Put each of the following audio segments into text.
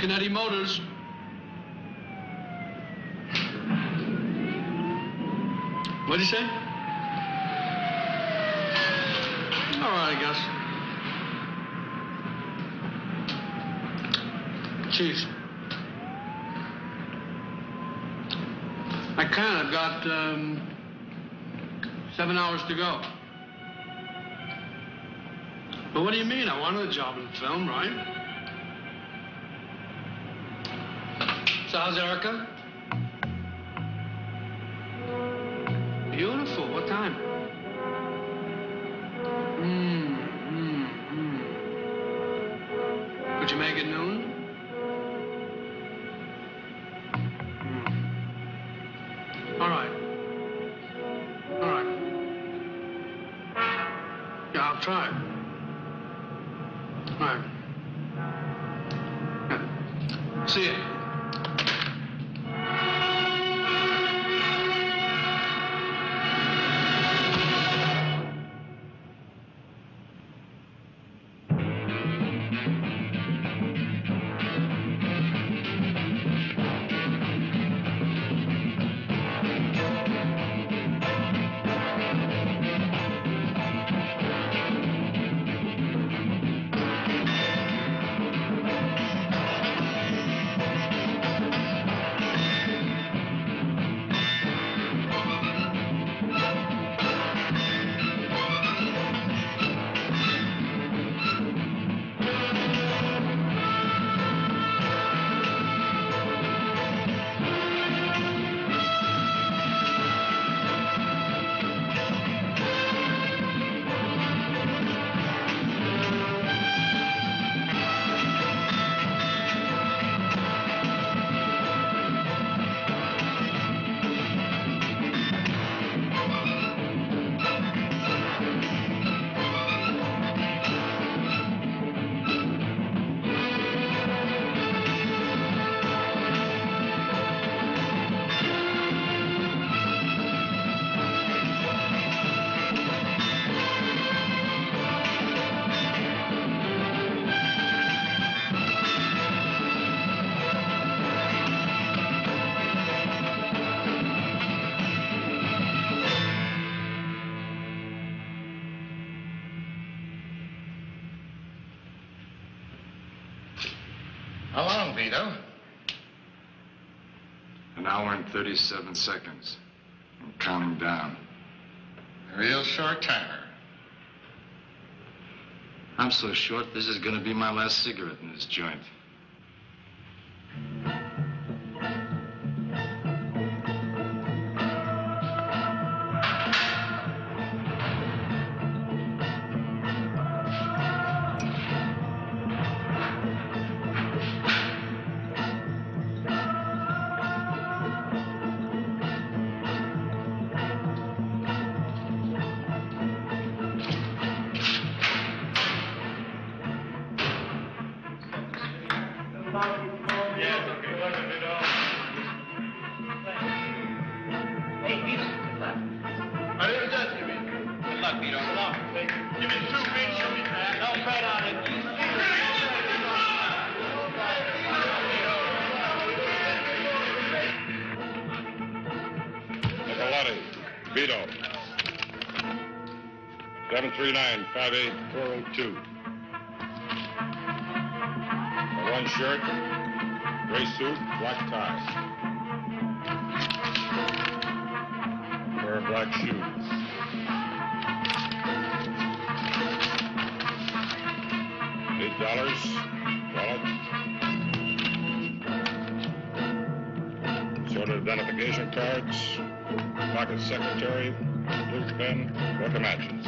Nicoletti Motors. What'd you say? All right, I guess. Cheese. I can. I've got 7 hours to go. But what do you mean? I wanted a job in film, right? So how's Erica? Beautiful. What time? Could you make it noon? All right. All right. Yeah, I'll try. All right. Yeah. See you. How long, Vito? An hour and 37 seconds. I'm counting down. A real short timer. I'm so short, this is gonna be my last cigarette in this joint. Vito. 739-58402. One shirt, gray suit, black tie. Pair of black shoes. $8, wallet. Sort of identification cards. Pocket secretary, blue pen, book of matches.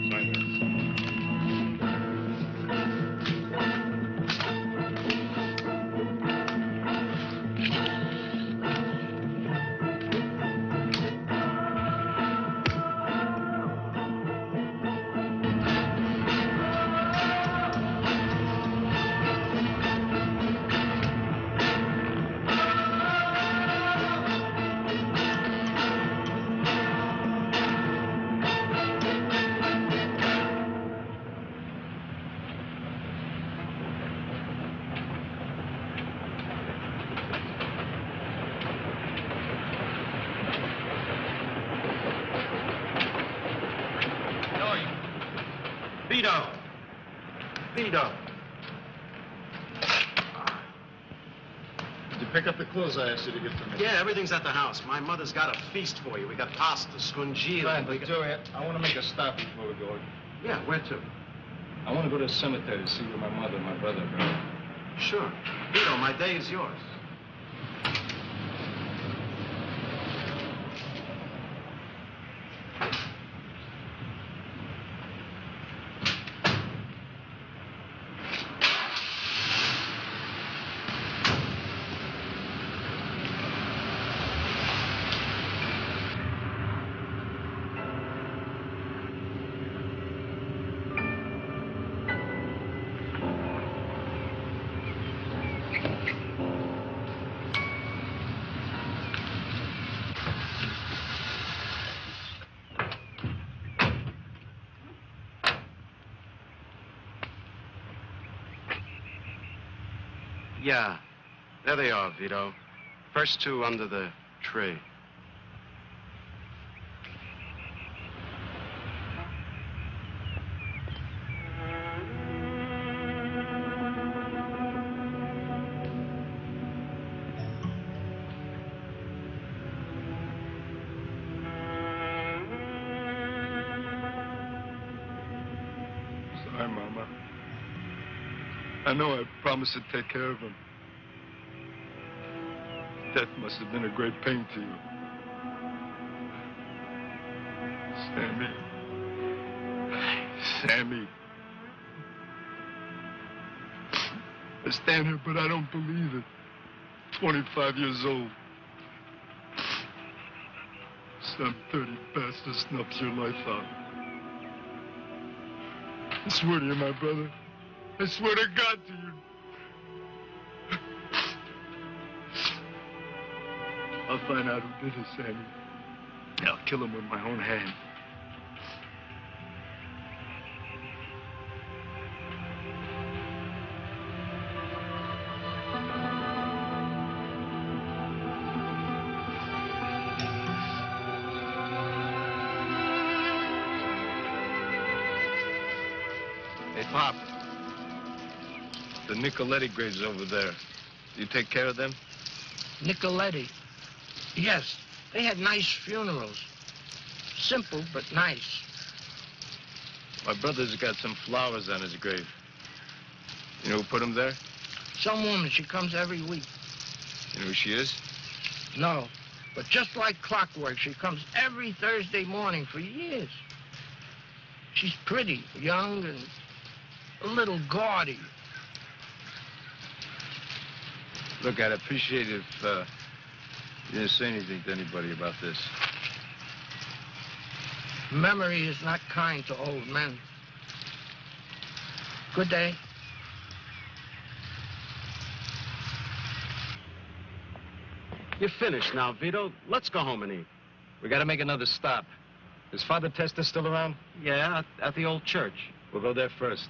Sign there. Vito. Did you pick up the clothes I asked you to get for me? Yeah, everything's at the house. My mother's got a feast for you. We got pasta, scungile. I want to make a stop before we go. Yeah, where to? I want to go to the cemetery to see where my mother and my brother are buried. Sure. Vito, my day is yours. Yeah. There they are, Vito. First two under the tree. Sorry, Mama. I know I promised to take care of him. Death must have been a great pain to you. Sammy. Sammy. I stand here, but I don't believe it. 25 years old. Some dirty bastard snuffs your life out. I swear to you, my brother. I swear to God to you. I'll find out who did it, Sammy. I'll kill him with my own hand. Hey, Pop. The Nicoletti graves over there. You take care of them? Nicoletti. Yes, they had nice funerals. Simple, but nice. My brother's got some flowers on his grave. You know who put them there? Some woman, she comes every week. You know who she is? No, but just like clockwork, she comes every Thursday morning for years. She's pretty, young, and a little gaudy. Look, I'd appreciate it if you didn't say anything to anybody about this. Memory is not kind to old men. Good day. You're finished now, Vito. Let's go home and eat. We gotta make another stop. Is Father Testa still around? Yeah, at the old church. We'll go there first.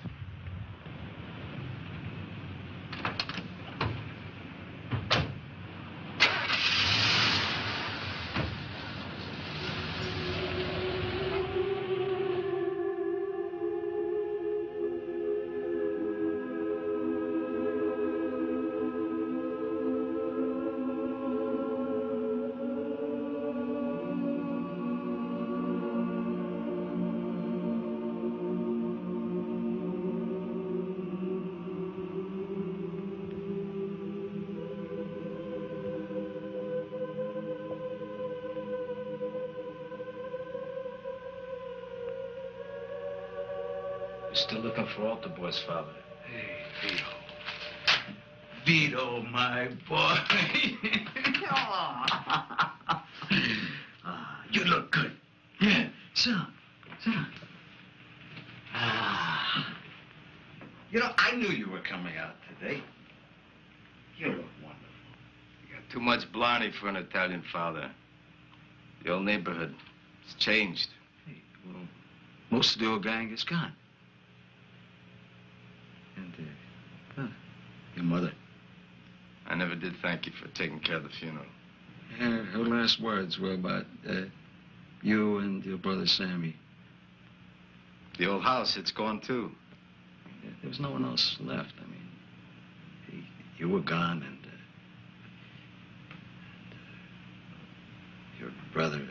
Still looking for altar boys, Father. Hey, Vito. Vito, my boy. You look good. Yeah, sit down. Sit down. You know, I knew you were coming out today. You look wonderful. You got too much blarney for an Italian father. The old neighborhood, it's changed. Hey, well, most of the old gang is gone. And, your mother? I never did thank you for taking care of the funeral. Yeah, her last words were about you and your brother Sammy. The old house, it's gone too. There was no one else left. I mean, you were gone, and your brother,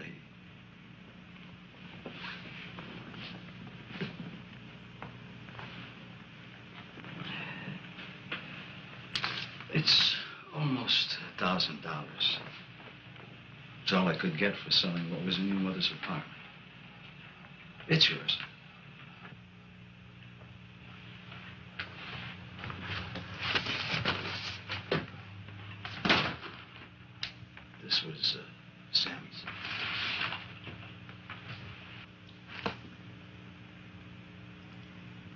It's almost $1,000. It's all I could get for selling what was in your mother's apartment. It's yours. This was Sammy's.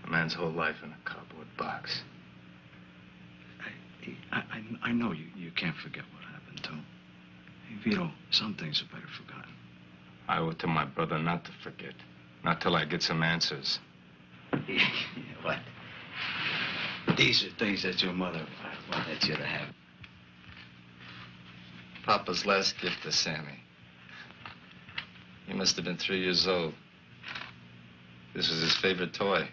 A man's whole life in a cardboard box. I know you can't forget what happened to him. Hey, Vito, some things are better forgotten. I owe it to my brother not to forget. Not till I get some answers. What? These are things that your mother wanted you to have. Papa's last gift to Sammy. He must have been 3 years old. This was his favorite toy.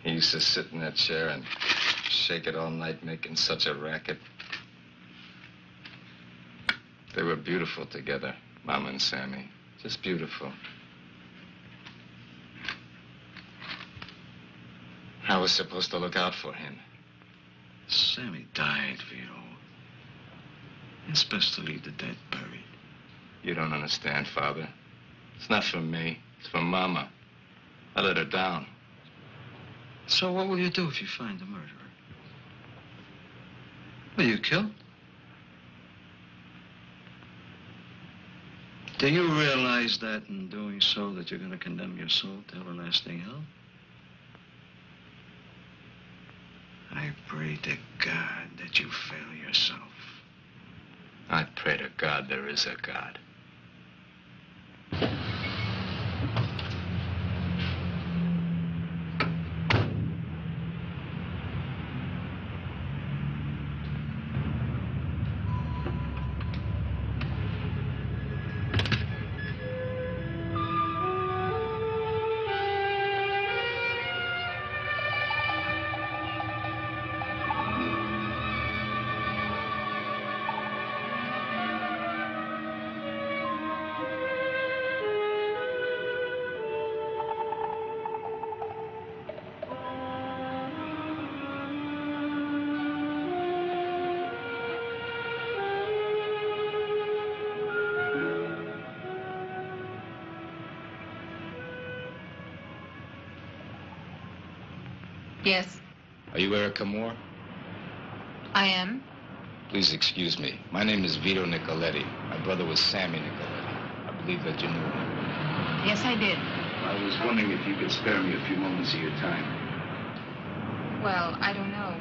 He used to sit in that chair and shake it all night, making such a racket. They were beautiful together, Mama and Sammy. Just beautiful. I was supposed to look out for him. Sammy died, Vito. It's best to leave the dead buried. You don't understand, Father. It's not for me. It's for Mama. I let her down. So what will you do if you find the murderer? Will you kill? Do you realize that in doing so that you're going to condemn your soul to everlasting hell? I pray to God that you fail yourself. I pray to God there is a God. Yes, Are you Erica Moore? I am. Please excuse me. My name is Vito Nicoletti. My brother was Sammy Nicoletti. I believe that you knew him. Yes, I did. I was wondering if you could spare me a few moments of your time. Well, I don't know.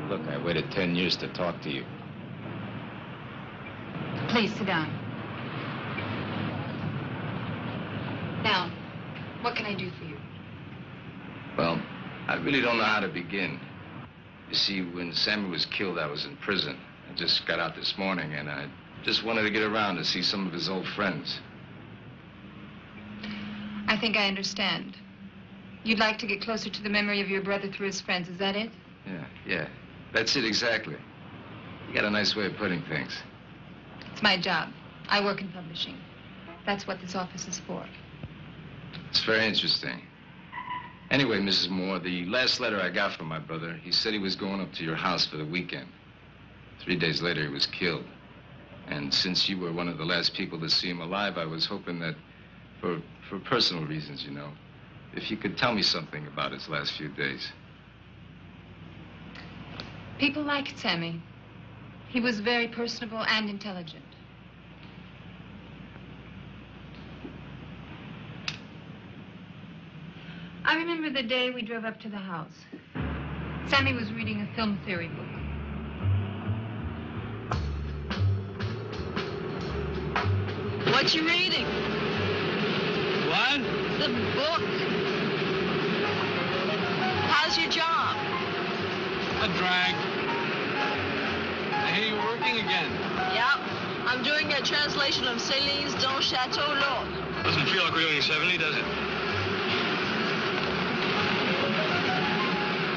Look, I waited 10 years to talk to you. Please sit down. Now, what can I do for you? Well, I really don't know how to begin. You see, when Sammy was killed, I was in prison. I just got out this morning, and I just wanted to get around to see some of his old friends. I think I understand. You'd like to get closer to the memory of your brother through his friends, is that it? Yeah. That's it exactly. You got a nice way of putting things. It's my job. I work in publishing. That's what this office is for. It's very interesting. Anyway, Mrs. Moore, the last letter I got from my brother, he said he was going up to your house for the weekend. 3 days later, he was killed. And since you were one of the last people to see him alive, I was hoping that, for personal reasons, you know, if you could tell me something about his last few days. People liked Sammy. He was very personable and intelligent. I remember the day we drove up to the house. Sammy was reading a film theory book. What you reading? What? The book. How's your job? A drag. I hear you're working again. Yep. I'm doing a translation of Céline's Don Chateau L'Autre. Doesn't feel like we're doing 70, does it?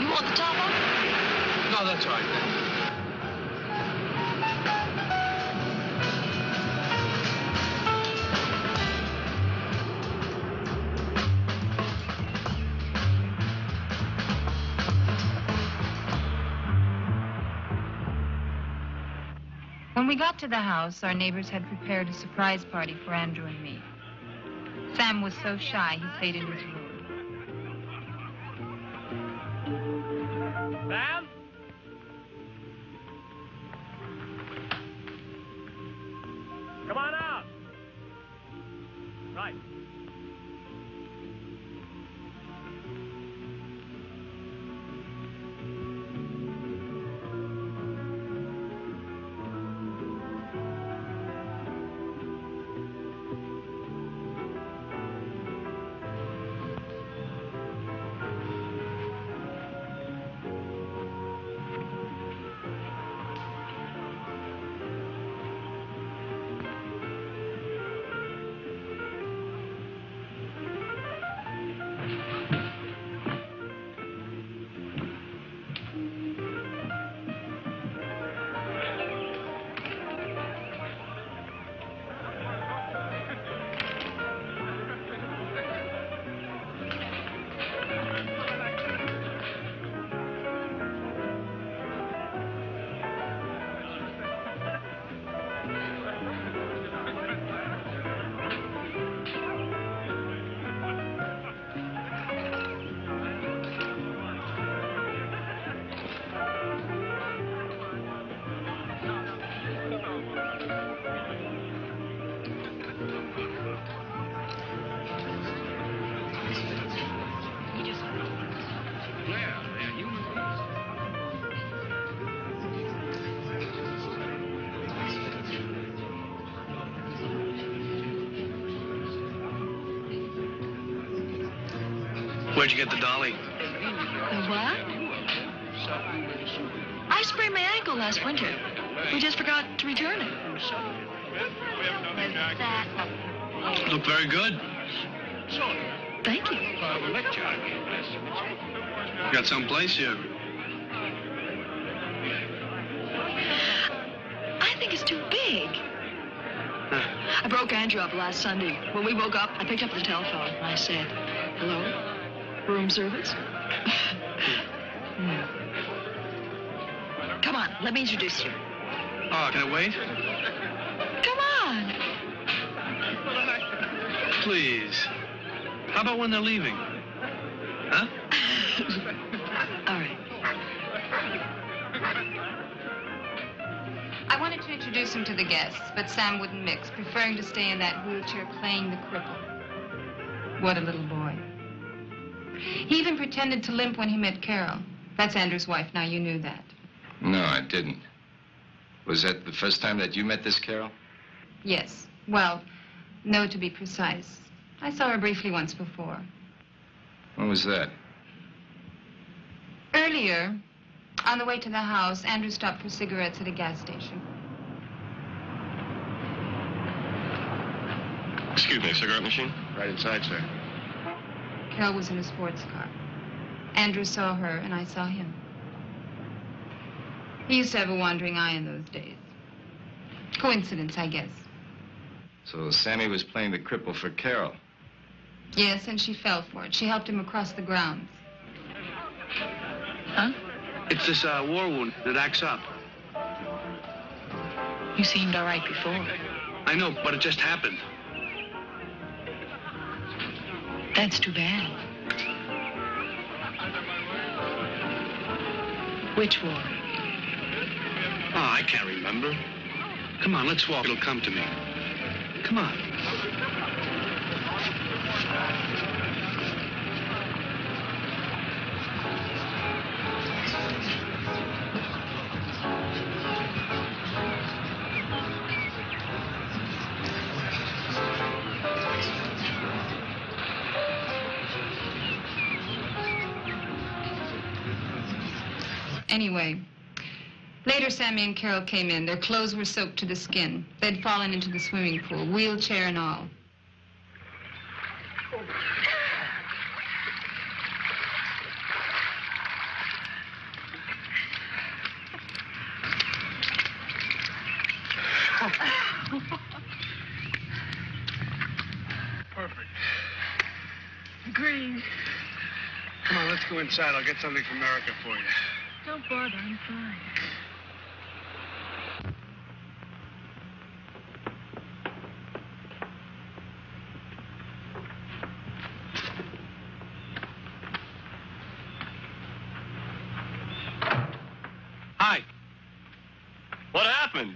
You want the top off? No, that's all right, then. When we got to the house, our neighbors had prepared a surprise party for Andrew and me. Sam was so shy, he stayed in his room. Sam? Come on out. Right. Where'd you get the dolly? The what? I sprained my ankle last winter. We just forgot to return it. You look very good. Thank you. You got someplace here? I think it's too big. I broke Andrew up last Sunday. When we woke up, I picked up the telephone and I said, "Hello? Room service?" Come on, let me introduce you. Oh, can I wait? Come on. Please. How about when they're leaving? Huh? All right. I wanted to introduce him to the guests, but Sam wouldn't mix, preferring to stay in that wheelchair playing the cripple. What a little boy. He even pretended to limp when he met Carole. That's Andrew's wife. Now, you knew that. No, I didn't. Was that the first time that you met this Carole? Yes. Well, no, to be precise. I saw her briefly once before. When was that? Earlier, on the way to the house, Andrew stopped for cigarettes at a gas station. Excuse me, cigarette machine? Right inside, sir. Carole was in a sports car. Andrew saw her, and I saw him. He used to have a wandering eye in those days. Coincidence, I guess. So Sammy was playing the cripple for Carole. Yes, and she fell for it. She helped him across the grounds. Huh? It's this war wound that acts up. You seemed all right before. I know, but it just happened. That's too bad. Which war? Oh, I can't remember. Come on, let's walk. It'll come to me. Come on. Anyway, later Sammy and Carole came in. Their clothes were soaked to the skin. They'd fallen into the swimming pool, wheelchair and all. Perfect. Greene. Come on, let's go inside. I'll get something from America for you. Don't bother, I'm fine. Hi. What happened?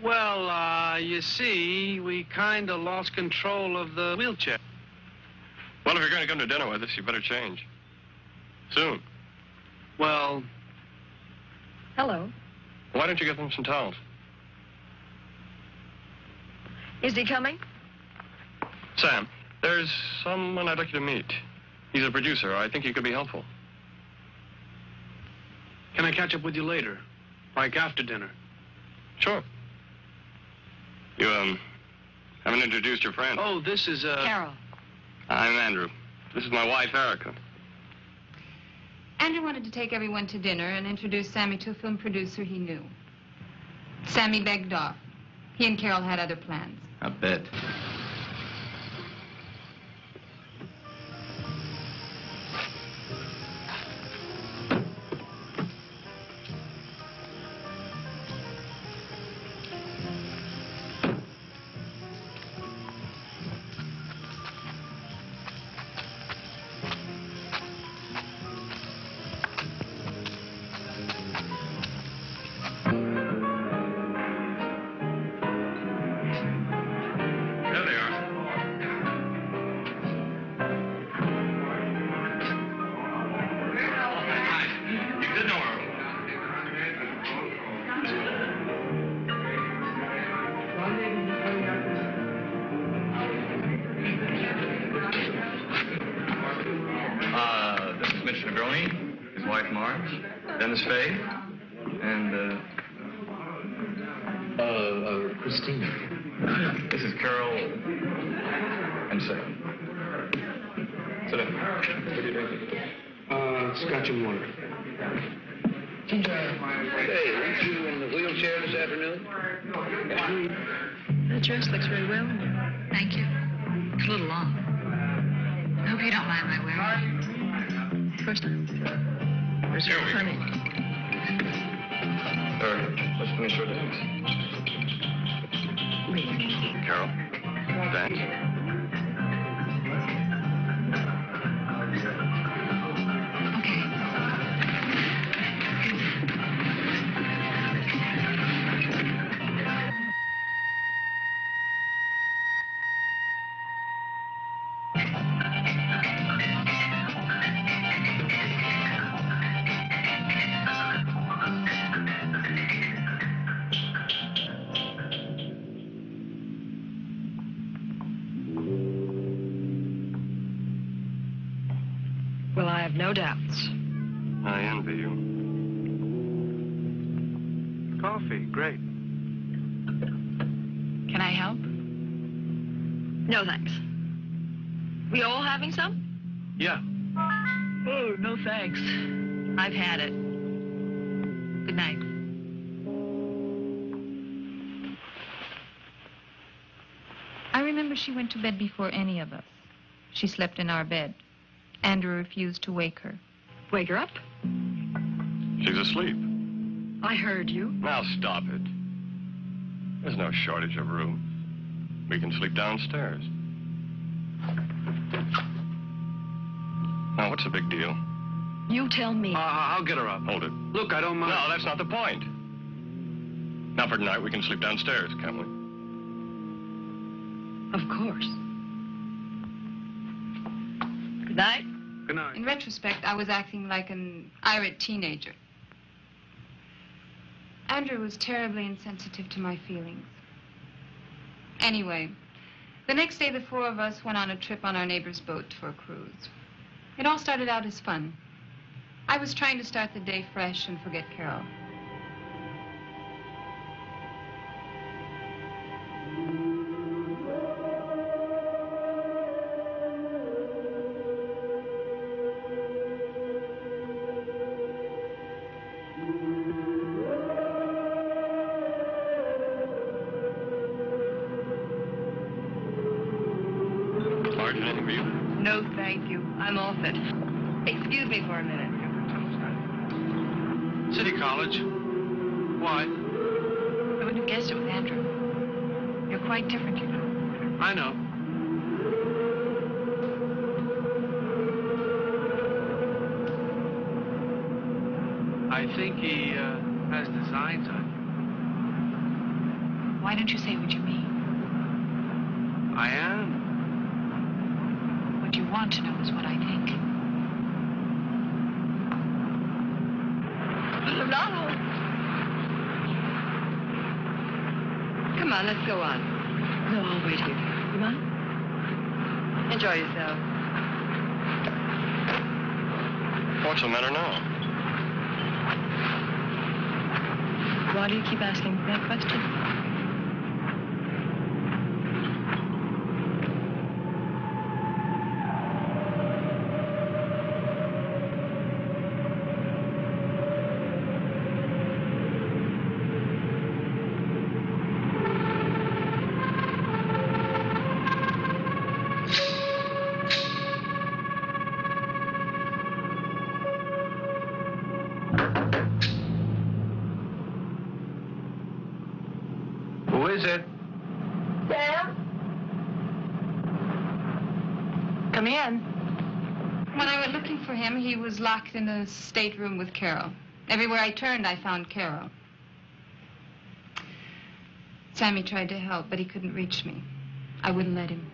Well, you see, we kind of lost control of the wheelchair. Well, if you're going to come to dinner with us, you better change. Soon. Well, Hello. Why don't you get them some towels? Is he coming? Sam, there's someone I'd like you to meet. He's a producer. I think he could be helpful. can I catch up with you later? Like after dinner? Sure. You, haven't introduced your friend. Oh, this is, Carole. I'm Andrew. This is my wife, Erica. Andrew wanted to take everyone to dinner and introduce Sammy to a film producer he knew. Sammy begged off. He and Carole had other plans. I bet. Negroni, his wife Marge, Dennis Faye, and, Christine. this is Carole and Sam. Sit down. What are you drinking? Scotch and water. Hey, weren't you in the wheelchair this afternoon? That dress looks very well on you. Thank you. It's a little long. I hope you don't mind my wearing it. Of course not. There's Here we go. plenty. Let's finish our dance. Carole, dance. Well, I have no doubts. I envy you. Coffee, great. Can I help? No, thanks. We all having some? Yeah. Oh, no thanks. I've had it. Good night. I remember she went to bed before any of us. She slept in our bed. Andrew refused to wake her. Wake her up. She's asleep. I heard you. Now stop it. There's no shortage of room. We can sleep downstairs. Now, what's the big deal? You tell me. I'll get her up. Hold it. Look, I don't mind. No, that's not the point. Now, for tonight, we can sleep downstairs, can't we? Of course. Good night. Good night. In retrospect, I was acting like an irate teenager. Andrew was terribly insensitive to my feelings. Anyway, the next day the four of us went on a trip on our neighbor's boat for a cruise. It all started out as fun. I was trying to start the day fresh and forget Carole. Marge, anything for you? No, thank you. I'm off it. Excuse me for a minute. City College. Why? I wouldn't have guessed it with Andrew. You're quite different, you know. I know. I think he has designs on Why don't you say what you mean? you. I am. What you want to know is what I think. Come on, let's go on. No, I'll wait here. You mind? Enjoy yourself. What's the matter now? Why do you keep asking that question? Who is it? Sam? Come in. When I went looking for him, he was locked in a stateroom with Carole. Everywhere I turned, I found Carole. Sammy tried to help, but he couldn't reach me. I wouldn't let him.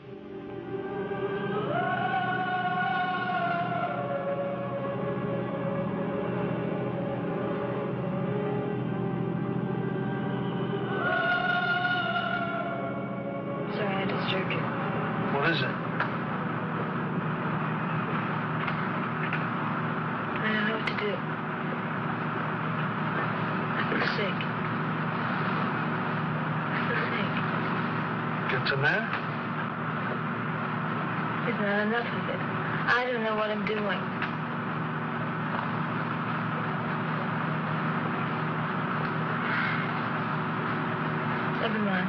Sorry, I disturbed you. What is it? What's the matter? It's not enough of it. I don't know what I'm doing. Never mind.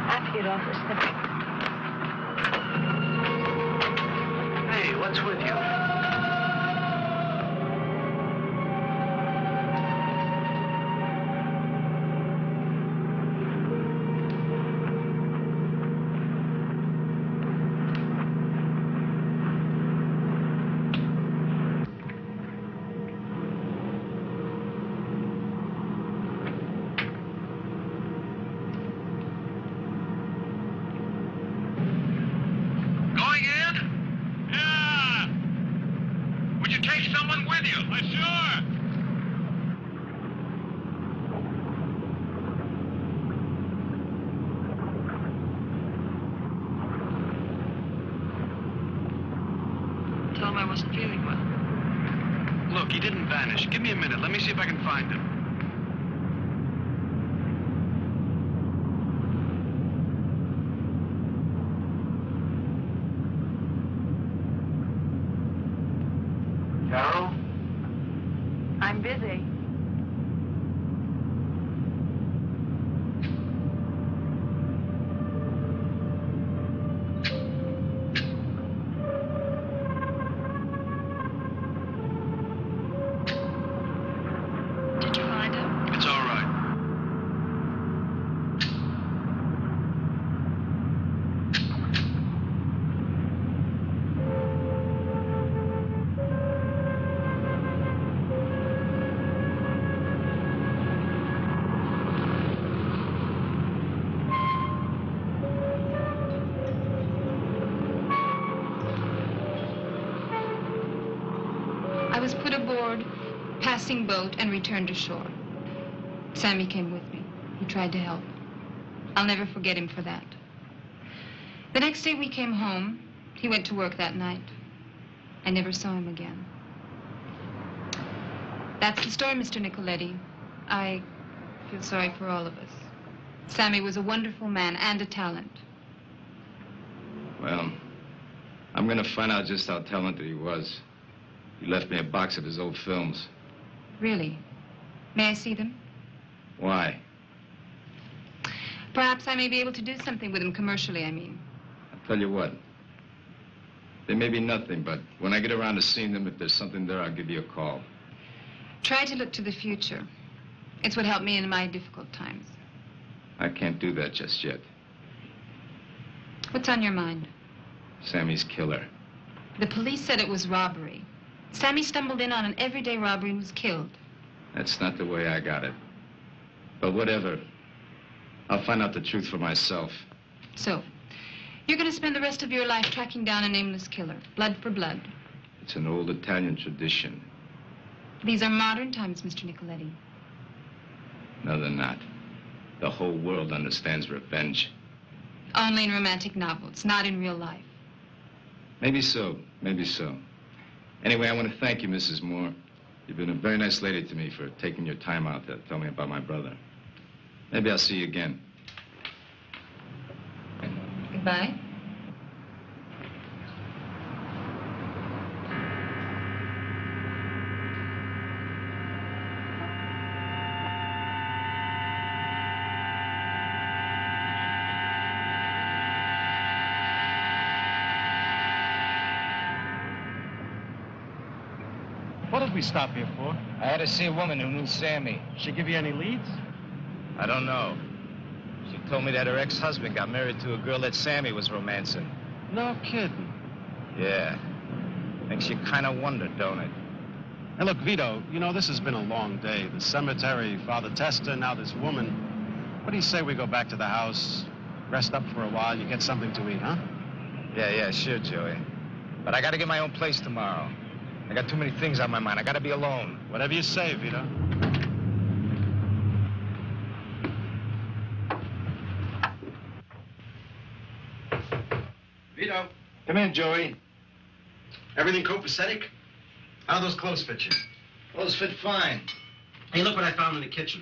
I have to get off this thing. Hey, what's with you? Give me a minute. Let me see if I can find him. Carole? I'm busy. Boat and returned to shore. Sammy came with me. He tried to help. I'll never forget him for that. The next day we came home. He went to work that night. I never saw him again. That's the story, Mr. Nicoletti. I feel sorry for all of us. Sammy was a wonderful man and a talent. Well, I'm gonna find out just how talented he was. He left me a box of his old films. Really? May I see them? Why? Perhaps I may be able to do something with them commercially, I mean. I'll tell you what. They may be nothing, but when I get around to seeing them, if there's something there, I'll give you a call. Try to look to the future. It's what helped me in my difficult times. I can't do that just yet. What's on your mind? Sammy's killer. The police said it was robbery. Sammy stumbled in on an everyday robbery and was killed. That's not the way I got it. But whatever. I'll find out the truth for myself. So, you're going to spend the rest of your life tracking down a nameless killer, blood for blood. It's an old Italian tradition. These are modern times, Mr. Nicoletti. No, they're not. The whole world understands revenge. Only in romantic novels, not in real life. Maybe so, maybe so. Anyway, I want to thank you, Mrs. Moore. You've been a very nice lady to me for taking your time out to tell me about my brother. Maybe I'll see you again. Goodbye. What did we stop here for? I had to see a woman who knew Sammy. She give you any leads? I don't know. She told me that her ex-husband got married to a girl that Sammy was romancing. No kidding. Yeah. Makes you kind of wonder, don't it? Hey, look, Vito, you know, this has been a long day. The cemetery, Father Testa, now this woman. What do you say we go back to the house, rest up for a while, you get something to eat, huh? Yeah, sure, Joey. But I got to get my own place tomorrow. I got too many things on my mind. I got to be alone. Whatever you say, Vito. Vito. Come in, Joey. Everything copacetic? How do those clothes fit you? Clothes fit fine. Hey, look what I found in the kitchen.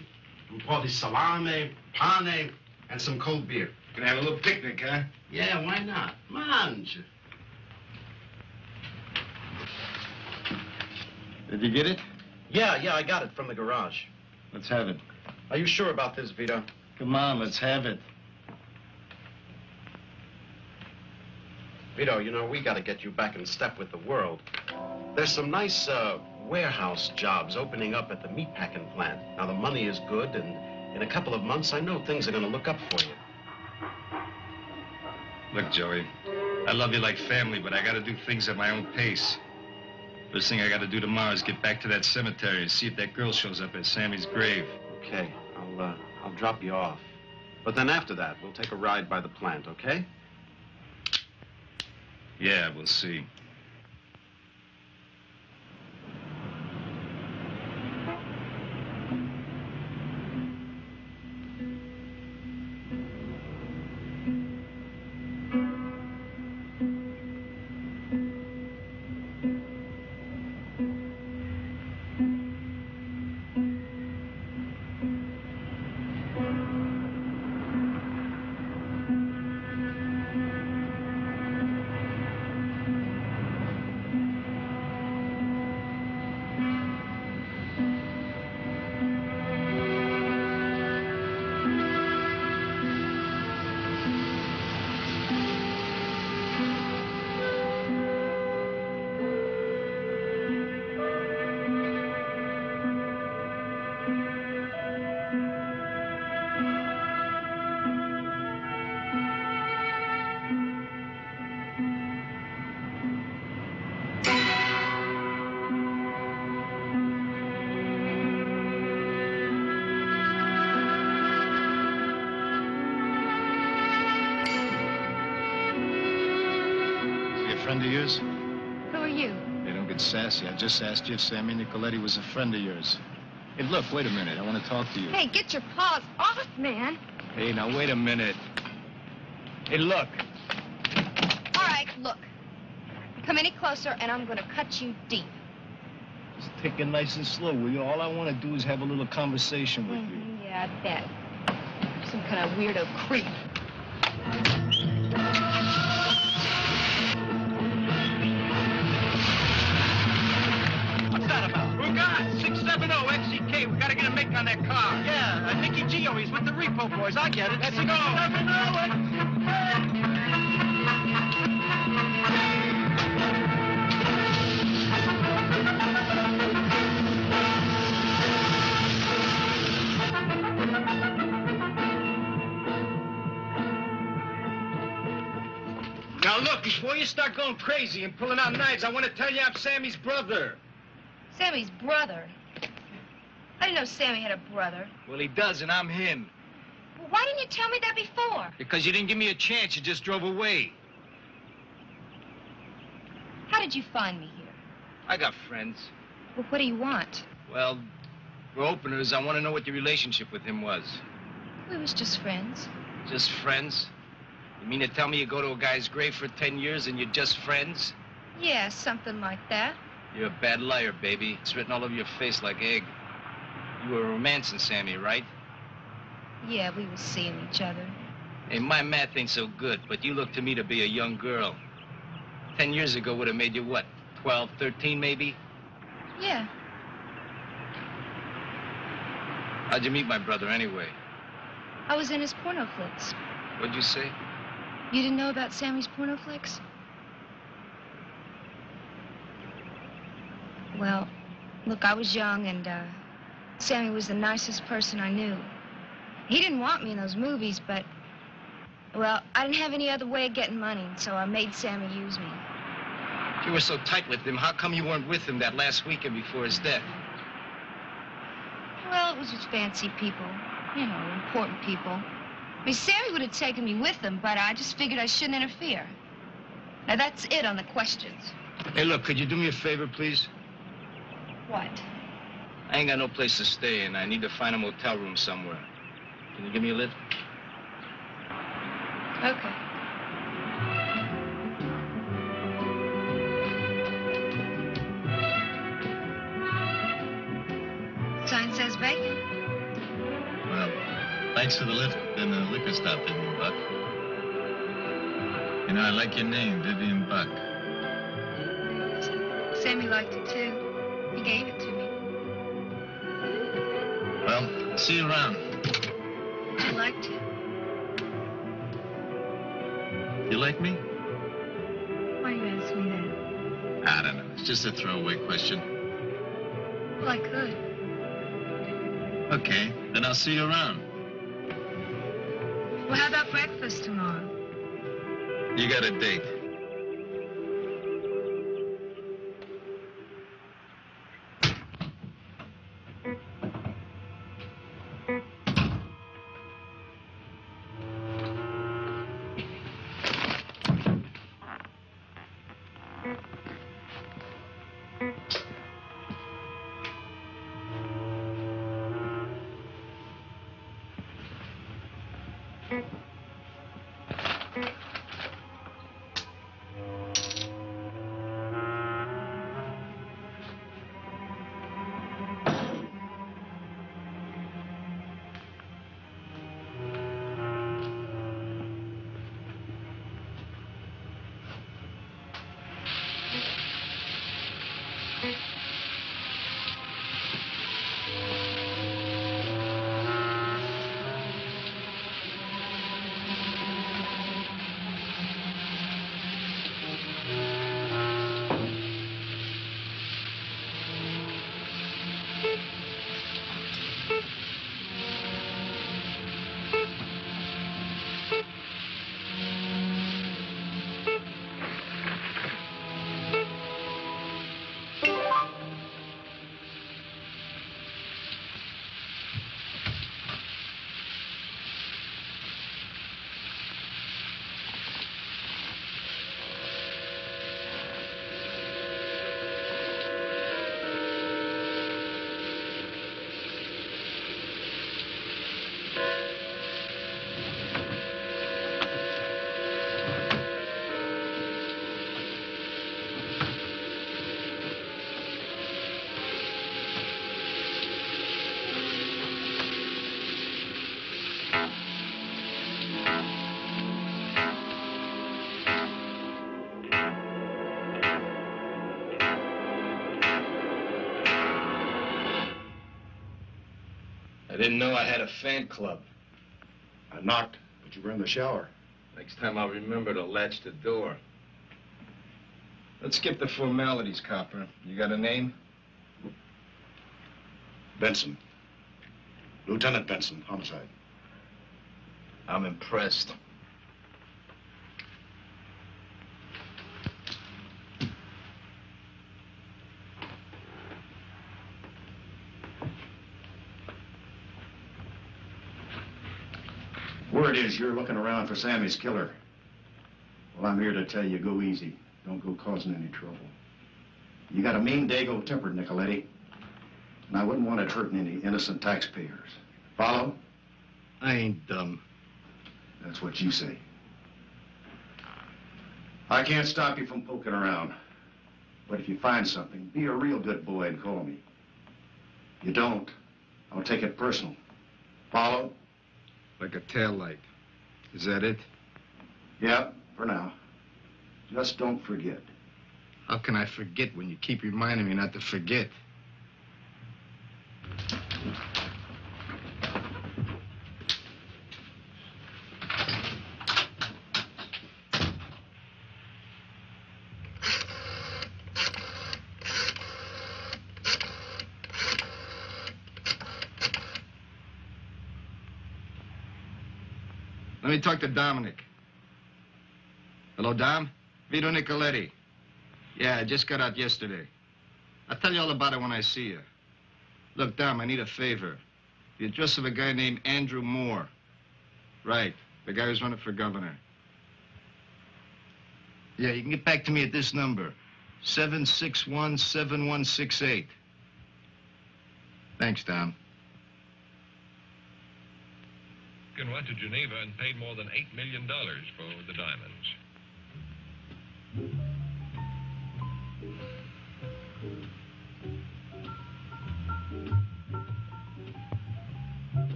un po' di salame, pane, and some cold beer. Gonna have a little picnic, huh? Yeah, why not? Mange. Did you get it? Yeah, I got it from the garage. Let's have it. Are you sure about this, Vito? Come on, let's have it. Vito, you know, we got to get you back in step with the world. There's some nice warehouse jobs opening up at the meatpacking plant. Now, the money is good, and in a couple of months, I know things are going to look up for you. Look, Joey, I love you like family, but I got to do things at my own pace. First thing I got to do tomorrow is get back to that cemetery and see if that girl shows up at Sammy's grave. Okay, I'll drop you off. But then after that, we'll take a ride by the plant, okay? Yeah, we'll see. Friend of yours? Who are you? Hey, don't get sassy. I just asked you if Sammy Nicoletti was a friend of yours. Hey, look, wait a minute. I want to talk to you. Hey, get your paws off, man. Hey, now, wait a minute. Hey, look. All right, look. Come any closer, and I'm going to cut you deep. Just take it nice and slow, will you? All I want to do is have a little conversation with you. Yeah, I bet. Some kind of weirdo creep. What's that about? We're gone. 670 XCK. We gotta get a make on that car. Yeah, Nicky Gio. He's with the repo boys. I get it. Let's go. 670 Now, look, before you start going crazy and pulling out knives, I want to tell you I'm Sammy's brother. Sammy's brother? I didn't know Sammy had a brother. Well, he does, and I'm him. Well, why didn't you tell me that before? Because you didn't give me a chance. You just drove away. How did you find me here? I got friends. Well, what do you want? Well, for openers, I want to know what your relationship with him was. We was just friends. Just friends? You mean to tell me you go to a guy's grave for 10 years and you're just friends? Yeah, something like that. You're a bad liar, baby. It's written all over your face like egg. You were romancing Sammy, right? Yeah, we was seeing each other. Hey, my math ain't so good, but you look to me to be a young girl. 10 years ago would have made you what, 12, 13 maybe? Yeah. How'd you meet my brother anyway? I was in his porno flicks. What'd you say? You didn't know about Sammy's porno flicks? Well, look, I was young, and Sammy was the nicest person I knew. He didn't want me in those movies, but, well, I didn't have any other way of getting money, so I made Sammy use me. If you were so tight with him, how come you weren't with him that last weekend before his death? Well, it was with fancy people, you know, important people. I mean, Sammy would have taken me with him, but I just figured I shouldn't interfere. Now, that's it on the questions. Hey, look, could you do me a favor, please? What? I ain't got no place to stay, and I need to find a motel room somewhere. Can you give me a lift? Okay. Sign says vacant. Thanks for the lift and the liquor stop, Vivian Buck. You know, I like your name, Vivian Buck. Sammy liked it too. He gave it to me. Well, see you around. Would you like to? You like me? Why do you ask me that? I don't know. It's just a throwaway question. Well, I could. Okay, then I'll see you around. Well, how about breakfast tomorrow? You got a date. I didn't know I had a fan club. I knocked, but you were in the shower. Next time I'll remember to latch the door. Let's skip the formalities, copper. You got a name? Benson. Lieutenant Benson, homicide. I'm impressed. Word is you're looking around for Sammy's killer. Well, I'm here to tell you, go easy. Don't go causing any trouble. You got a mean dago temper, Nicoletti. And I wouldn't want it hurting any innocent taxpayers. Follow? I ain't dumb. That's what you say. I can't stop you from poking around. But if you find something, be a real good boy and call me. You don't, I'll take it personal. Follow? Like a taillight. Is that it? Yeah, for now. Just don't forget. How can I forget when you keep reminding me not to forget? Let me talk to Dominic. Hello, Dom? Vito Nicoletti. Yeah, I just got out yesterday. I'll tell you all about it when I see you. Look, Dom, I need a favor. The address of a guy named Andrew Moore. Right, the guy who's running for governor. Yeah, you can get back to me at this number, 761-7168. Thanks, Dom. Went to Geneva and paid more than $8 million for the diamonds.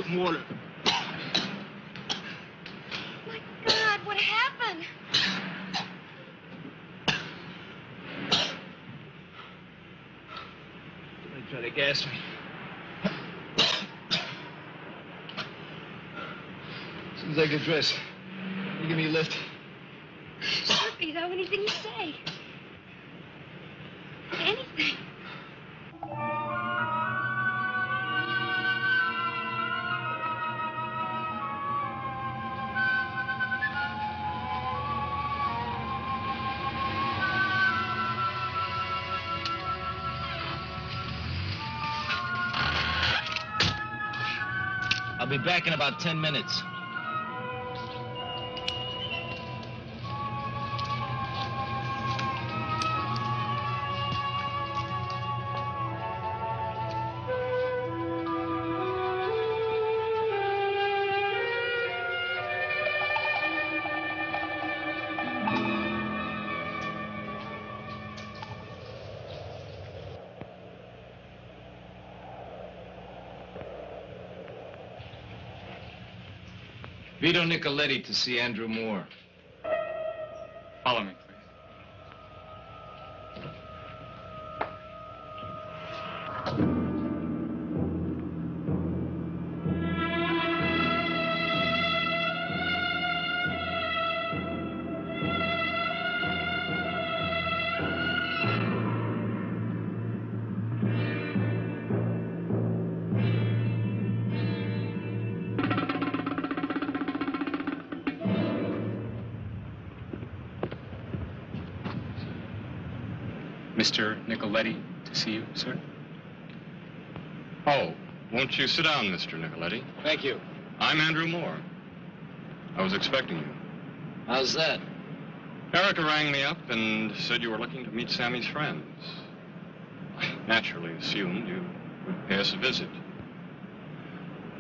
some water. My God, what happened? They tried to gas me. As soon as I get dressed, you give me a lift. Sure, Vito, anything you say. Anything. I'll be back in about 10 minutes. Vito Nicoletti to see Andrew Moore. Follow me, please. Mr. Nicoletti to see you, sir. Oh, won't you sit down, Mr. Nicoletti? Thank you. I'm Andrew Moore. I was expecting you. How's that? Erica rang me up and said you were looking to meet Sammy's friends. I naturally assumed you would pay us a visit.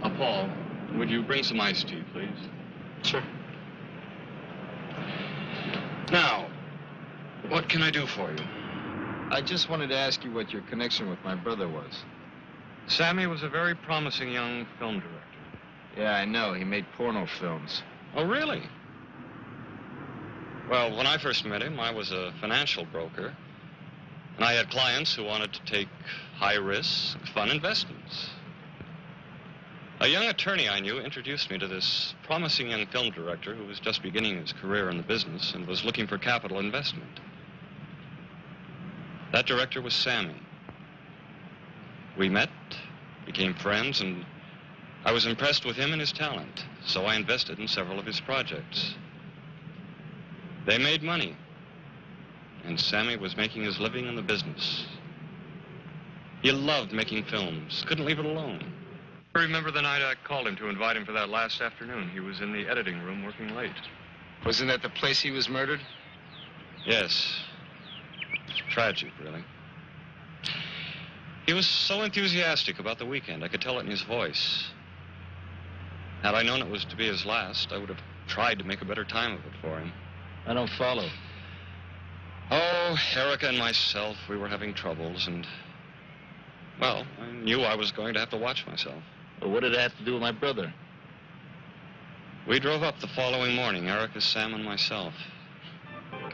Paul, would you bring some iced tea, please? Sure. Now, what can I do for you? I just wanted to ask you what your connection with my brother was. Sammy was a very promising young film director. Yeah, I know. He made porno films. Oh, really? Well, when I first met him, I was a financial broker. And I had clients who wanted to take high-risk, fun investments. A young attorney I knew introduced me to this promising young film director who was just beginning his career in the business and was looking for capital investment. That director was Sammy. We met, became friends, and I was impressed with him and his talent, so I invested in several of his projects. They made money, and Sammy was making his living in the business. He loved making films, couldn't leave it alone. I remember the night I called him to invite him for that last afternoon. He was in the editing room working late. Wasn't that the place he was murdered? Yes. Tragic, really. He was so enthusiastic about the weekend, I could tell it in his voice. Had I known it was to be his last, I would have tried to make a better time of it for him. I don't follow. Oh, Erica and myself, we were having troubles, and, well, I knew I was going to have to watch myself. Well, what did it have to do with my brother? We drove up the following morning, Erica, Sam, and myself.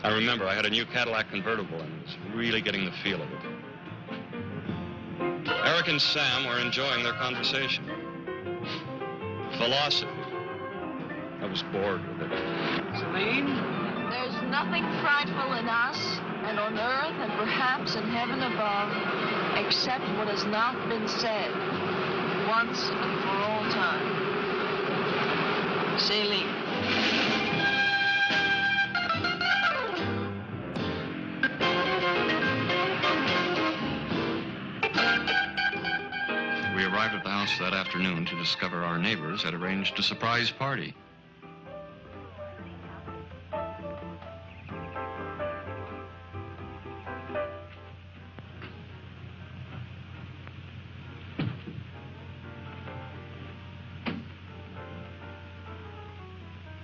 I remember I had a new Cadillac convertible and was really getting the feel of it. Eric and Sam were enjoying their conversation. Philosophy. I was bored with it. Celine? There's nothing frightful in us and on earth and perhaps in heaven above except what has not been said once and for all time. Celine. We arrived at the house that afternoon to discover our neighbors had arranged a surprise party.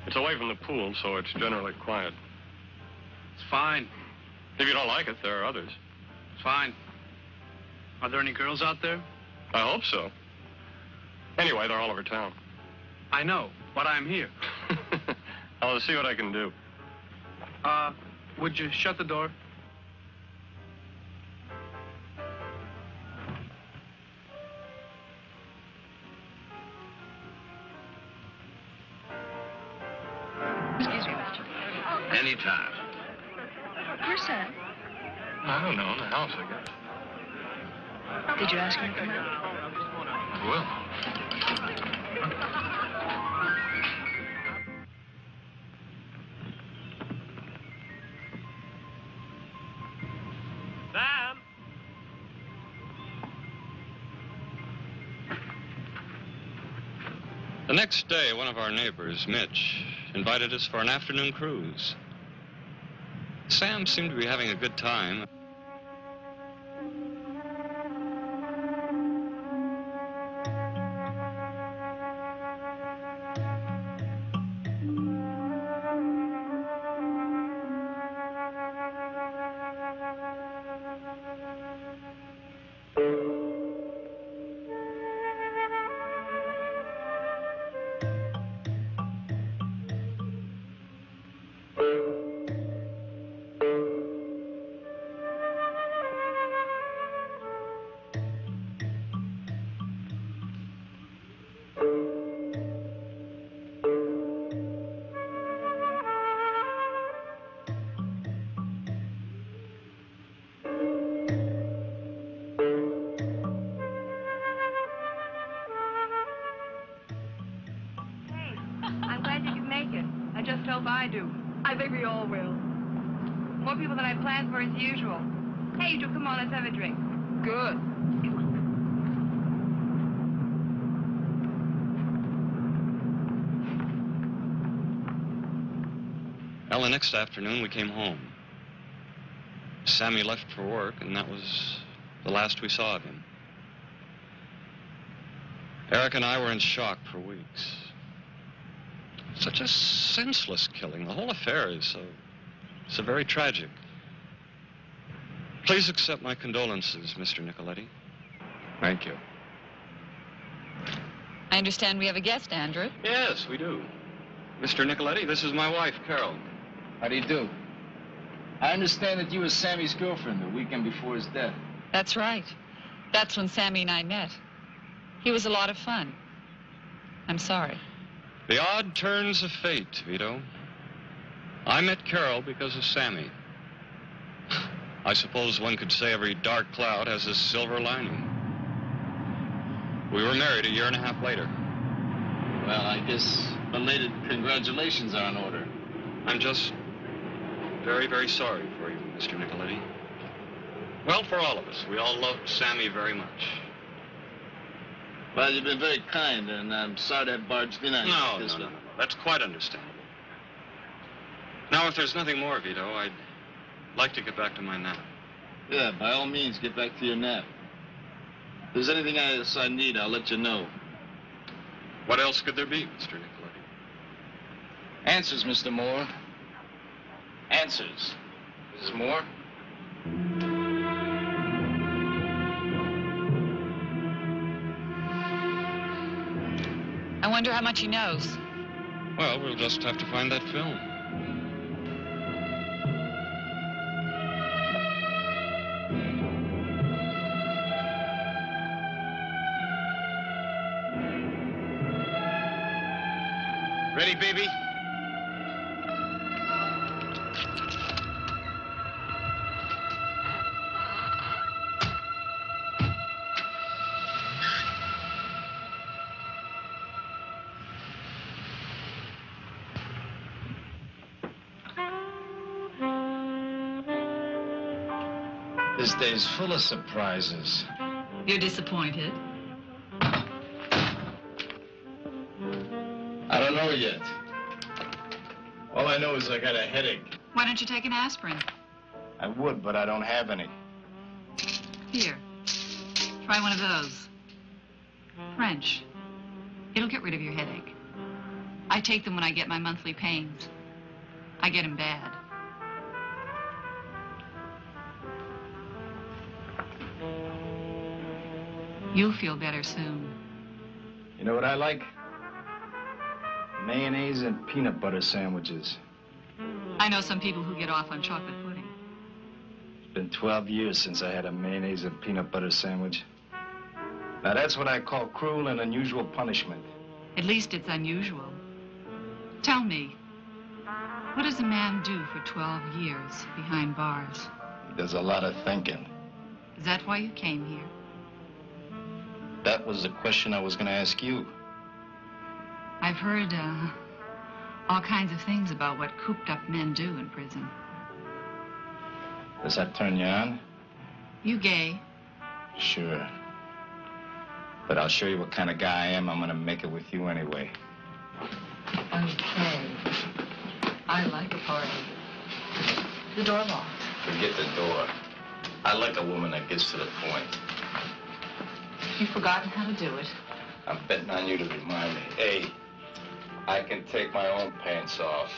It's away from the pool, so it's generally quiet. It's fine. If you don't like it, there are others. It's fine. Are there any girls out there? I hope so. Anyway, they're all over town. I know, but I'm here. I'll see what I can do. Would you shut the door? Excuse me, Mitch. Anytime. Where's Sam? I don't know, in the house, I guess. Did you ask him to come out? I will. Sam! The next day, one of our neighbors, Mitch, invited us for an afternoon cruise. Sam seemed to be having a good time. I do. I think we all will. More people than I planned for as usual. Hey, you two, come on, let's have a drink. Good. Come on. Well, the next afternoon, we came home. Sammy left for work, and that was the last we saw of him. Eric and I were in shock for weeks. Such a senseless killing. The whole affair is so very tragic. Please accept my condolences, Mr. Nicoletti. Thank you. I understand we have a guest, Andrew. Yes, we do. Mr. Nicoletti, this is my wife, Carole. How do you do? I understand that you were Sammy's girlfriend the weekend before his death. That's right. That's when Sammy and I met. He was a lot of fun. I'm sorry. The odd turns of fate, Vito. I met Carole because of Sammy. I suppose one could say every dark cloud has a silver lining. We were married a year and a half later. Well, I guess belated congratulations are in order. I'm just very, very sorry for you, Mr. Nicoletti. Well, for all of us. We all loved Sammy very much. Well, you've been very kind, and I'm sorry to have barged in on you like this. No. That's quite understandable. Now, if there's nothing more, Vito, I'd like to get back to my nap. Yeah, by all means, get back to your nap. If there's anything else I need, I'll let you know. What else could there be, Mr. Nicoletti? Answers, Mr. Moore. Answers. Mrs. Moore? I wonder how much he knows. Well, we'll just have to find that film. Ready, baby? This day's full of surprises. You're disappointed? I don't know yet. All I know is I got a headache. Why don't you take an aspirin? I would, but I don't have any. Here. Try one of those. French. It'll get rid of your headache. I take them when I get my monthly pains. I get them bad. You'll feel better soon. You know what I like? Mayonnaise and peanut butter sandwiches. I know some people who get off on chocolate pudding. It's been 12 years since I had a mayonnaise and peanut butter sandwich. Now that's what I call cruel and unusual punishment. At least it's unusual. Tell me, what does a man do for 12 years behind bars? He does a lot of thinking. Is that why you came here? That was the question I was going to ask you. I've heard all kinds of things about what cooped-up men do in prison. Does that turn you on? You gay? Sure. But I'll show you what kind of guy I am. I'm going to make it with you anyway. Okay. I like a party. The door locked. Forget the door. I like a woman that gets to the point. You've forgotten how to do it. I'm betting on you to remind me. Hey, I can take my own pants off.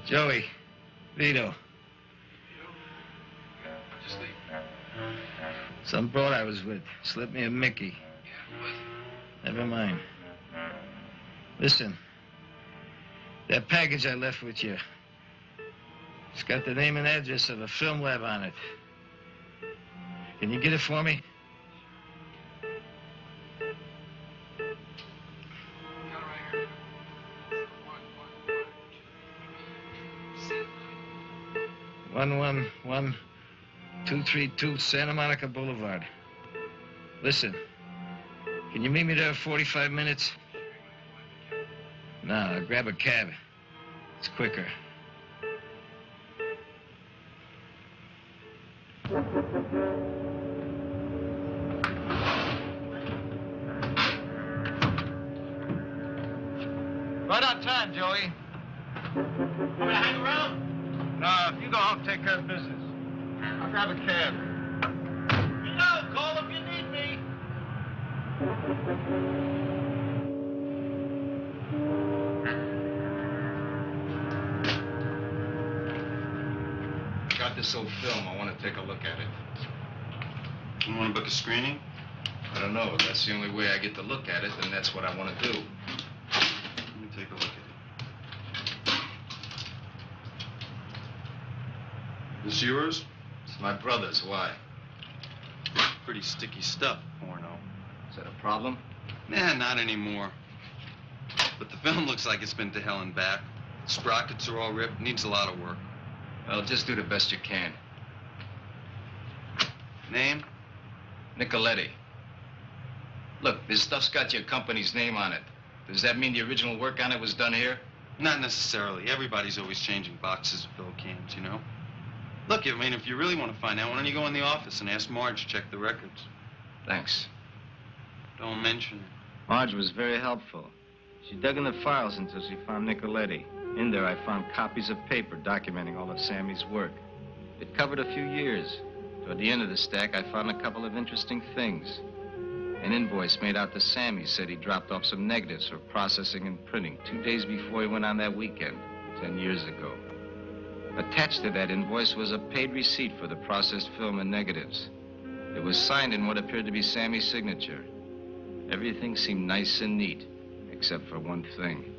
Joey, Vito. Some broad I was with slipped me a Mickey. Never mind. Listen, that package I left with you, it's got the name and address of a film lab on it. Can you get it for me? One 232 Santa Monica Boulevard. Listen, can you meet me there in 45 minutes? No, I'll grab a cab. It's quicker. Right on time, Joey. Want me to hang around? No, if you go home, take care of business. I'll grab a cab. You know, call if you need me. I got this old film. I want to take a look at it. You want to book a screening? I don't know. That's the only way I get to look at it, and that's what I want to do. Let me take a look at it. This yours? It's my brother's. Why? Pretty sticky stuff, porno. Is that a problem? Nah, not anymore. But the film looks like it's been to hell and back. Sprockets are all ripped. Needs a lot of work. Well, just do the best you can. Name? Nicoletti. Look, this stuff's got your company's name on it. Does that mean the original work on it was done here? Not necessarily. Everybody's always changing boxes of film cans, you know? Look, I mean, if you really want to find out, why don't you go in the office and ask Marge to check the records? Thanks. Don't mention it. Marge was very helpful. She dug in the files until she found Nicoletti. In there, I found copies of paper documenting all of Sammy's work. It covered a few years. Toward the end of the stack, I found a couple of interesting things. An invoice made out to Sammy said he dropped off some negatives for processing and printing 2 days before he went on that weekend, 10 years ago. Attached to that invoice was a paid receipt for the processed film and negatives. It was signed in what appeared to be Sammy's signature. Everything seemed nice and neat, except for one thing.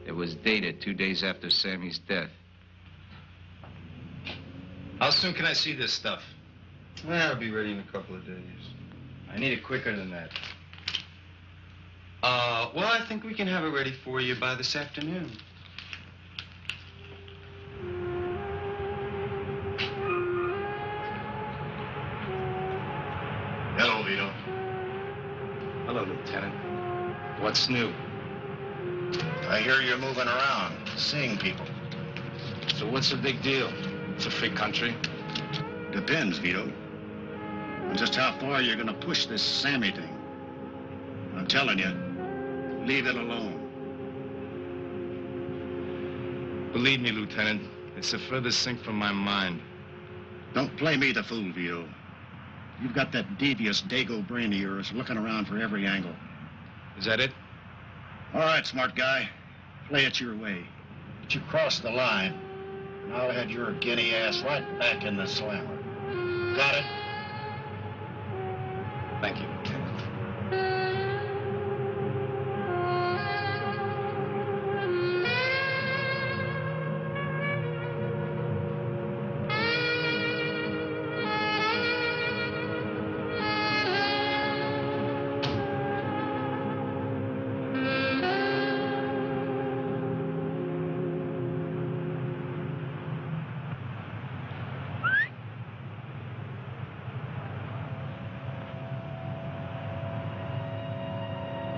It was dated 2 days after Sammy's death. How soon can I see this stuff? Well, it'll be ready in a couple of days. I need it quicker than that. Well, I think we can have it ready for you by this afternoon. Hello, Vito. Hello, Lieutenant. What's new? I hear you're moving around, seeing people. So what's the big deal? It's a free country. Depends, Vito. On just how far you're gonna push this Sammy thing. I'm telling you, leave it alone. Believe me, Lieutenant, it's the furthest thing from my mind. Don't play me the fool, Vito. You've got that devious Dago brain of yours looking around for every angle. Is that it? All right, smart guy. Play it your way. But you cross the line, and I'll head your guinea ass right back in the slammer. Got it? Thank you, Lieutenant.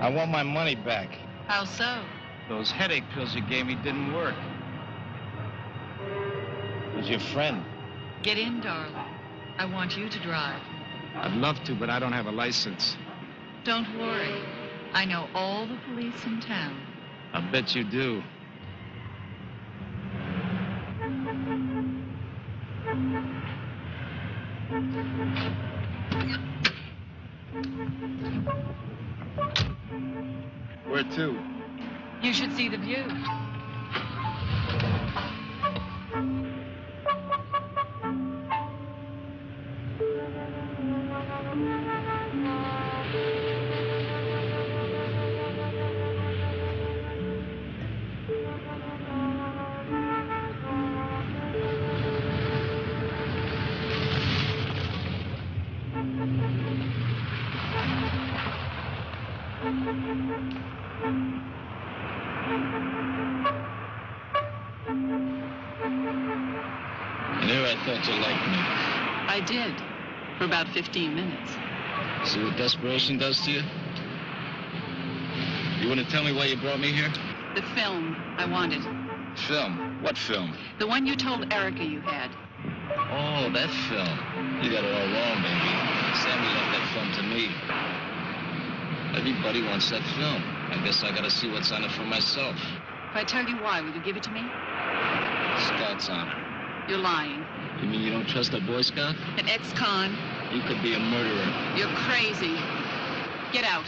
I want my money back. How so? Those headache pills you gave me didn't work. Who's your friend? Get in, darling. I want you to drive. I'd love to, but I don't have a license. Don't worry. I know all the police in town. I bet you do. Where to? You should see the view. I did, for about 15 minutes. See what desperation does to you? You want to tell me why you brought me here? The film I wanted. Film? What film? The one you told Erica you had. Oh, that film. You got it all wrong, baby. Sammy left that film to me. Everybody wants that film. I guess I gotta see what's on it for myself. If I tell you why, will you give it to me? Scout's honor. You're lying. You mean you don't trust a Boy Scout? An ex-con. You could be a murderer. You're crazy. Get out.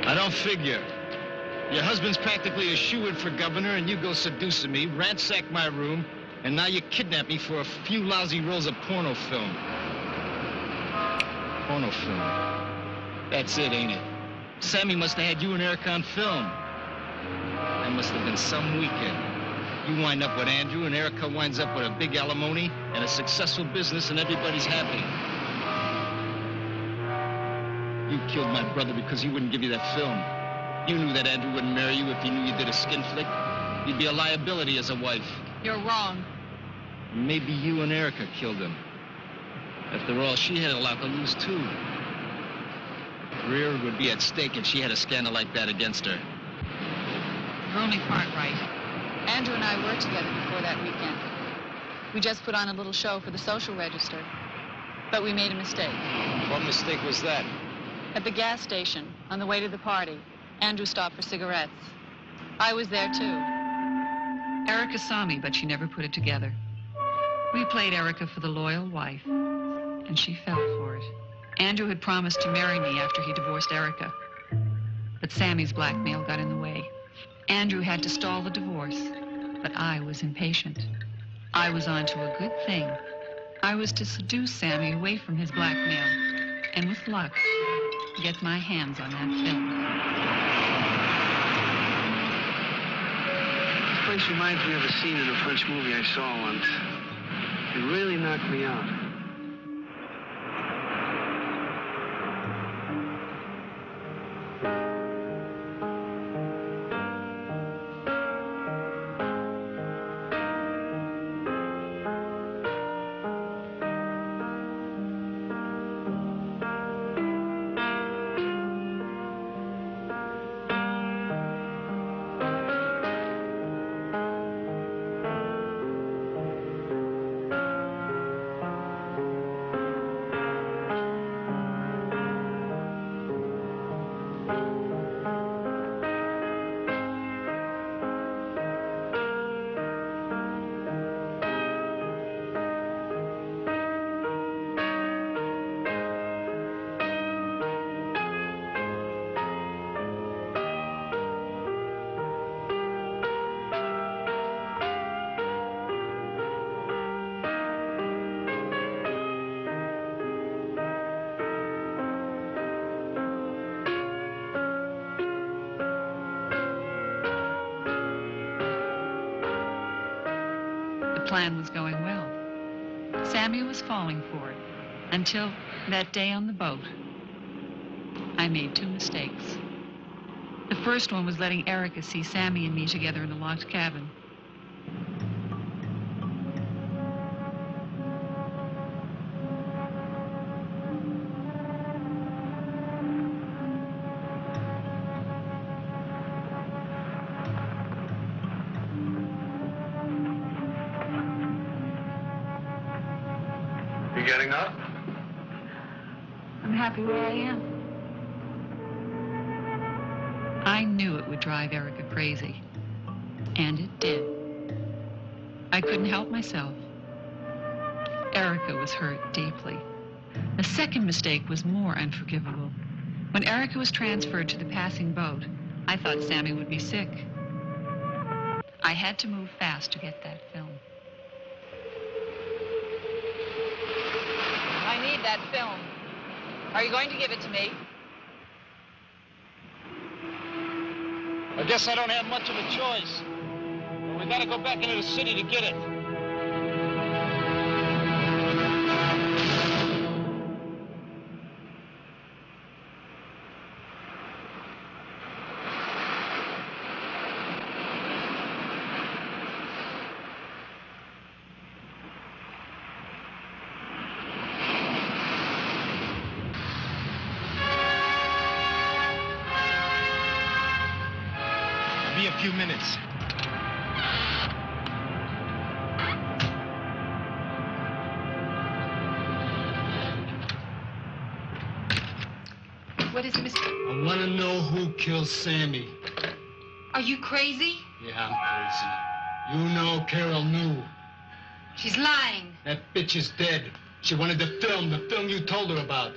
I don't figure. Your husband's practically a shoo-in for governor, and you go seducing me, ransack my room, and now you kidnap me for a few lousy rolls of porno film. Porno film. That's it, ain't it? Sammy must have had you and Erica on film. That must have been some weekend. You wind up with Andrew, and Erica winds up with a big alimony and a successful business, and everybody's happy. You killed my brother because he wouldn't give you that film. You knew that Andrew wouldn't marry you if he knew you did a skin flick. You'd be a liability as a wife. You're wrong. Maybe you and Erica killed him. After all, she had a lot to lose, too. Her career would be at stake if she had a scandal like that against her. You're only part right. Andrew and I worked together before that weekend. We just put on a little show for the social register. But we made a mistake. What mistake was that? At the gas station, on the way to the party, Andrew stopped for cigarettes. I was there, too. Erica saw me, but she never put it together. We played Erica for the loyal wife, and she fell for it. Andrew had promised to marry me after he divorced Erica. But Sammy's blackmail got in the way. Andrew had to stall the divorce, but I was impatient. I was on to a good thing. I was to seduce Sammy away from his blackmail, and with luck, get my hands on that film. This place reminds me of a scene in a French movie I saw once. It really knocked me out. plan was going well. Sammy was falling for it until that day on the boat. I made 2 mistakes. The first one was letting Erica see Sammy and me together in a locked cabin. You getting up? I'm happy where I am. I knew it would drive Erica crazy. And it did. I couldn't help myself. Erica was hurt deeply. The second mistake was more unforgivable. When Erica was transferred to the passing boat, I thought Sammy would be sick. I had to move fast to get that film. I need that film. Are you going to give it to me? I guess I don't have much of a choice. We gotta go back into the city to get it. Be a few minutes. What is it, Mr.? I want to know who killed Sammy. Are you crazy? Yeah, I'm crazy. You know Carole knew. She's lying. That bitch is dead. She wanted the film you told her about.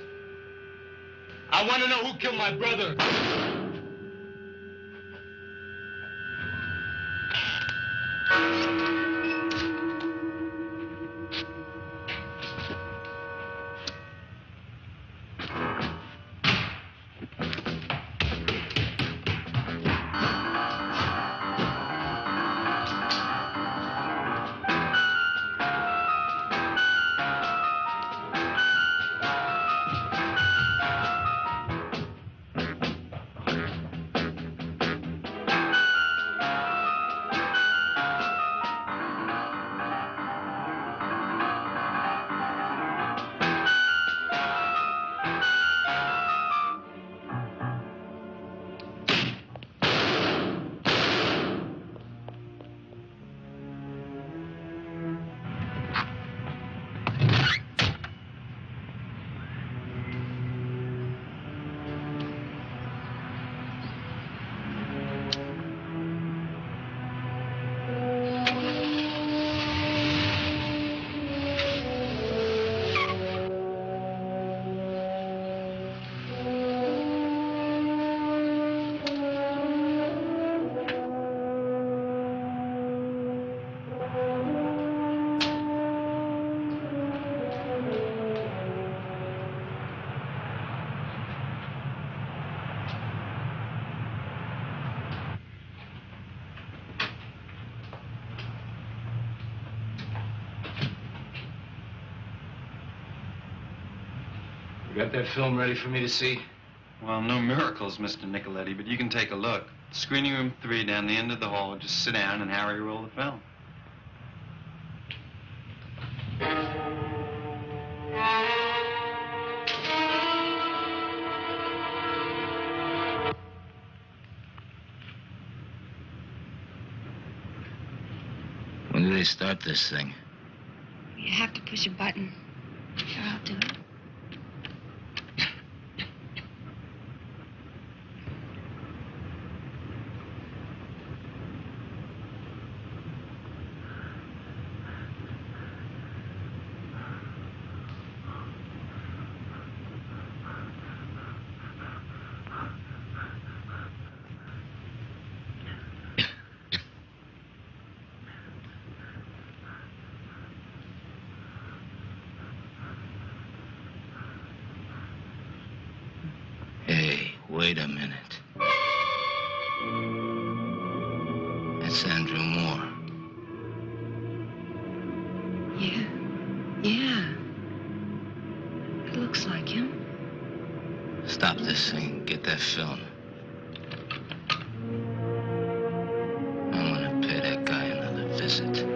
I want to know who killed my brother. You got that film ready for me to see? Well, no miracles, Mr. Nicoletti, but you can take a look. Screening room 3 down the end of the hall. Just sit down and Harry roll the film. When do they start this thing? You have to push a button. Sure, I'll do it. Wait a minute. That's Andrew Moore. Stop this thing. Get that film. I'm gonna pay that guy another visit.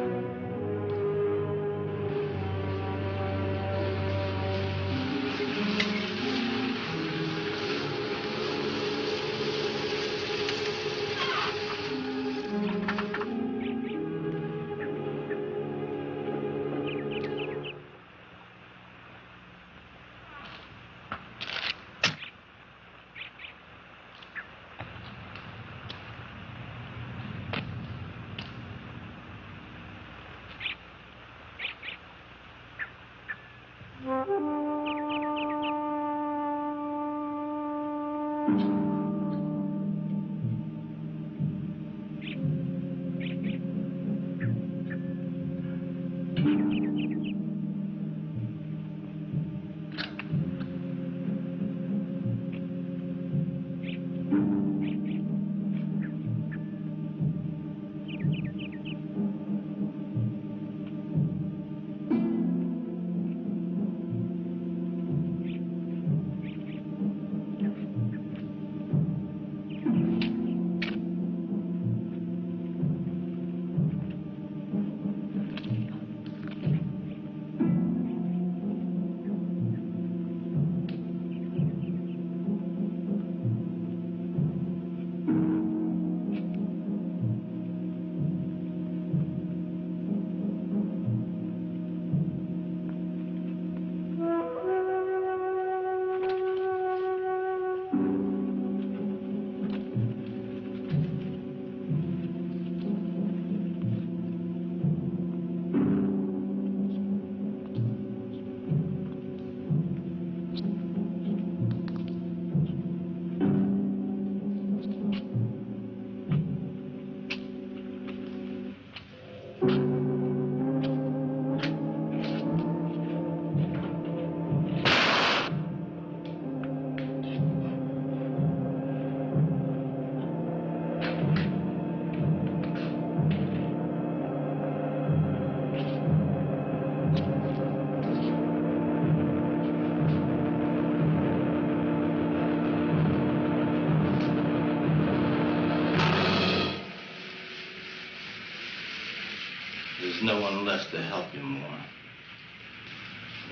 No one left to help you more.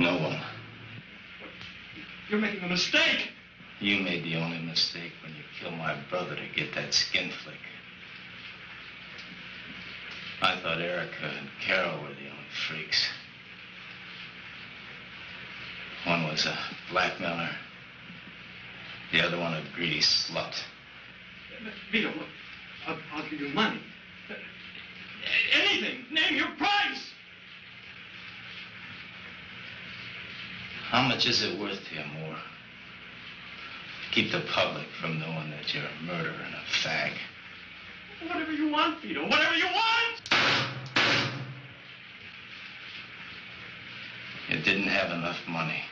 No one. You're making a mistake. You made the only mistake when you killed my brother to get that skin flick. I thought Erica and Carole were the only freaks. One was a blackmailer. The other one a greedy slut. Vito, I'll give you money. Anything. Name your price. How much is it worth to you, Moore? Keep the public from knowing that you're a murderer and a fag. Whatever you want, Vito. Whatever you want! You didn't have enough money.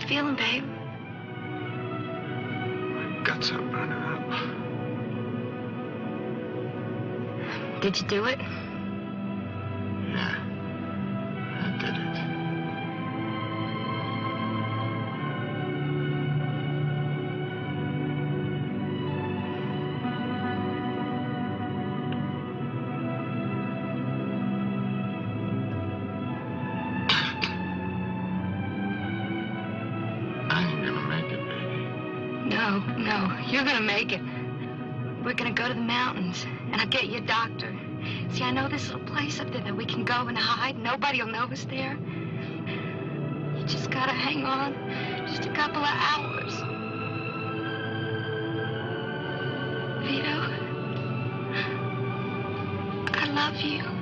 Feeling, babe? My guts are burning up. Did you do it? Yeah, I did it. No, you're gonna make it. We're gonna go to the mountains, and I'll get you a doctor. See, I know this little place up there that we can go and hide. Nobody'll know us there. You just gotta hang on. Just a couple of hours. love you.